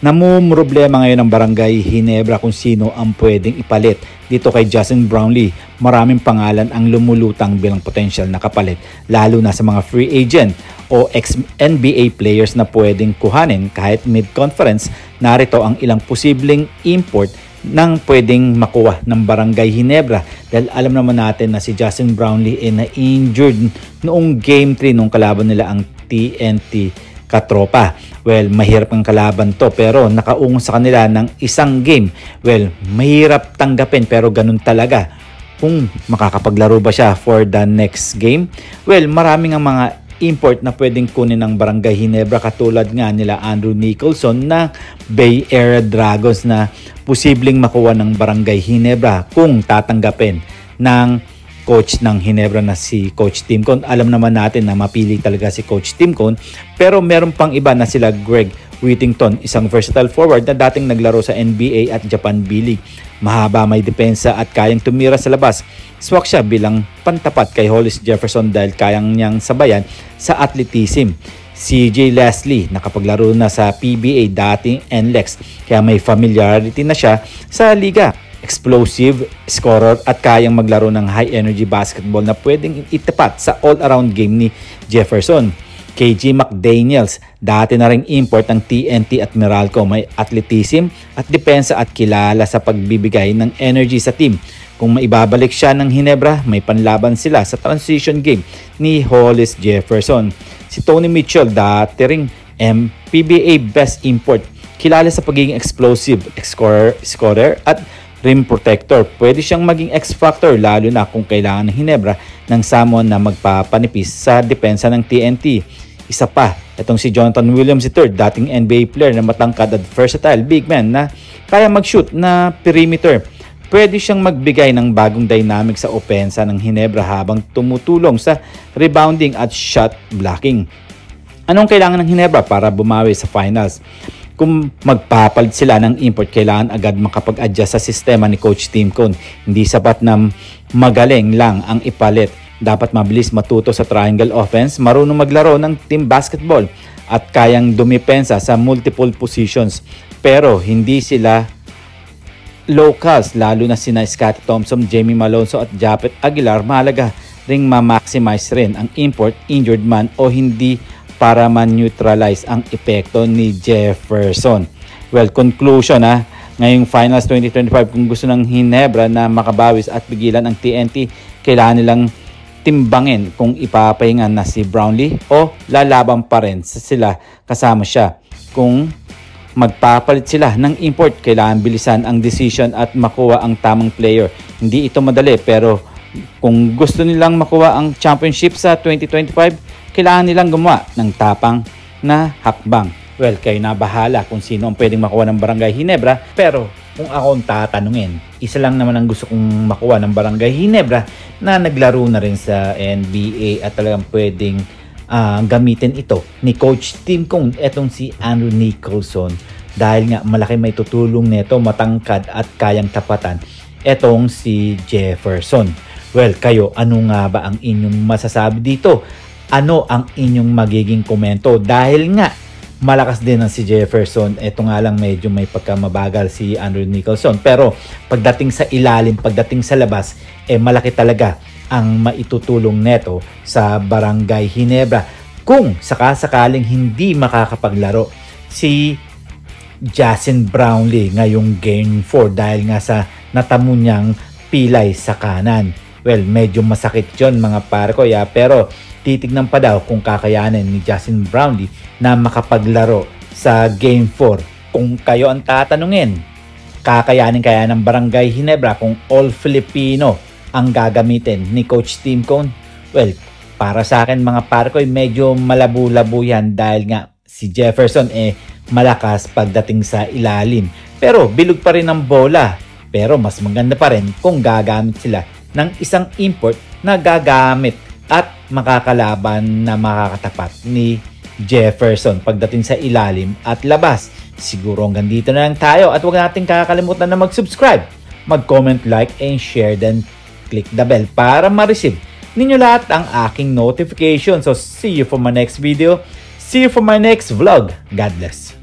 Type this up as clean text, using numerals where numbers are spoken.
Namumroblema ngayon ng Barangay Ginebra kung sino ang pwedeng ipalit. Dito kay Justin Brownlee, maraming pangalan ang lumulutang bilang potential na kapalit, lalo na sa mga free agent o ex-NBA players na pwedeng kuhanin kahit mid-conference. Narito ang ilang posibleng import nang pwedeng makuha ng Barangay Ginebra, dahil alam naman natin na si Justin Brownlee ay na-injured noong Game 3 nung kalaban nila ang TNT katropa. Well, mahirap ang kalaban to, pero nakaungos sa kanila ng isang game. Well, mahirap tanggapin, pero ganun talaga. Kung makakapaglaro ba siya for the next game? Well, maraming ang mga import na pwedeng kunin ng Barangay Ginebra, katulad nga nila Andrew Nicholson na Bay Area Dragons na posibleng makuha ng Barangay Ginebra kung tatanggapin ng coach ng Ginebra na si Coach Tim Cone. Alam naman natin na mapili talaga si Coach Tim Cone, pero meron pang iba na sila Greg Whittington, isang versatile forward na dating naglaro sa NBA at Japan B-League. Mahaba, may depensa at kayang tumira sa labas. Swak siya bilang pantapat kay Hollis Jefferson dahil kayang niyang sabayan sa athleticism. CJ Leslie, nakapaglaro na sa PBA, dating NLEX, kaya may familiarity na siya sa liga. Explosive scorer at kayang maglaro ng high energy basketball na pwedeng itapat sa all-around game ni Jefferson. KG McDaniels, dati na ring import ng TNT at Meralco, may athleticism at depensa at kilala sa pagbibigay ng energy sa team. Kung maibabalik siya ng Ginebra, may panlaban sila sa transition game ni Hollis Jefferson. Si Tony Mitchell, dati ring PBA best import, kilala sa pagiging explosive scorer at rim protector. Pwede siyang maging X-factor lalo na kung kailangan ng Ginebra ng someone na magpapanipis sa depensa ng TNT. Isa pa, itong si Jonathan Williams III, dating NBA player na matangkad at versatile big man na kaya mag-shoot na perimeter. Pwede siyang magbigay ng bagong dynamic sa opensa ng Ginebra habang tumutulong sa rebounding at shot blocking. Anong kailangan ng Ginebra para bumawi sa finals? Kung magpapalit sila ng import, kailangan agad makapag-adjust sa sistema ni Coach Tim Cone. Hindi sapat na magaling lang ang ipalit. Dapat mabilis matuto sa triangle offense, marunong maglaro ng team basketball at kayang dumipensa sa multiple positions. Pero hindi sila locals, lalo na sina Scottie Thompson, Jamie Malonzo at Japet Aguilar. Mahalaga ring ma-maximize rin ang import, injured man o hindi, para man-neutralize ang epekto ni Jefferson. Well, conclusion ngayong Finals 2025, kung gusto ng Ginebra na makabawis at pigilan ang TNT, kailangan nilang timbangin kung ipapahingan na si Brownlee o lalaban pa rin sila kasama siya. Kung magpapalit sila ng import, kailangan bilisan ang decision at makuha ang tamang player. Hindi ito madali, pero kung gusto nilang makuha ang championship sa 2025, kailangan nilang gumawa ng tapang na hakbang. Well, kayo na bahala kung sino ang pwedeng makuha ng Barangay Ginebra. Pero kung ako ang tatanungin, isa lang naman ang gusto kong makuha ng Barangay Ginebra na naglaro na rin sa NBA at talagang pwedeng gamitin ito ni Coach Tim Cone, etong si Andrew Nicholson. Dahil nga malaki may tutulong nito, matangkad at kayang tapatan etong si Jefferson. Well, kayo, ano nga ba ang inyong masasabi dito? Ano ang inyong magiging komento? Dahil nga malakas din ang si Jefferson, eto nga lang medyo may pagkamabagal si Andrew Nicholson. Pero pagdating sa ilalim, pagdating sa labas, malaki talaga ang maitutulong neto sa Barangay Ginebra. Kung sakasakaling hindi makakapaglaro si Justin Brownlee ngayong Game 4 dahil nga sa natamo niyang pilay sa kanan. Well, medyo masakit yun mga pare ko, pero titignan pa daw kung kakayanin ni Justin Brownlee na makapaglaro sa Game 4. Kung kayo ang tatanungin, kakayanin kaya ng Barangay Ginebra kung all Filipino ang gagamitin ni Coach Tim Cone? Well, para sa akin mga pare ko, medyo malabo-labo yan dahil nga si Jefferson malakas pagdating sa ilalim. Pero bilog pa rin ang bola. Pero mas maganda pa rin kung gagamit sila ng isang import na gagamit at makakalaban na makakatapat ni Jefferson pagdating sa ilalim at labas. Siguro hanggang dito na lang tayo at huwag natin kakalimutan na mag-subscribe, mag-comment, like, and share, then click the bell para ma-receive ninyo lahat ang aking notification. So see you for my next video. See you for my next vlog. God bless.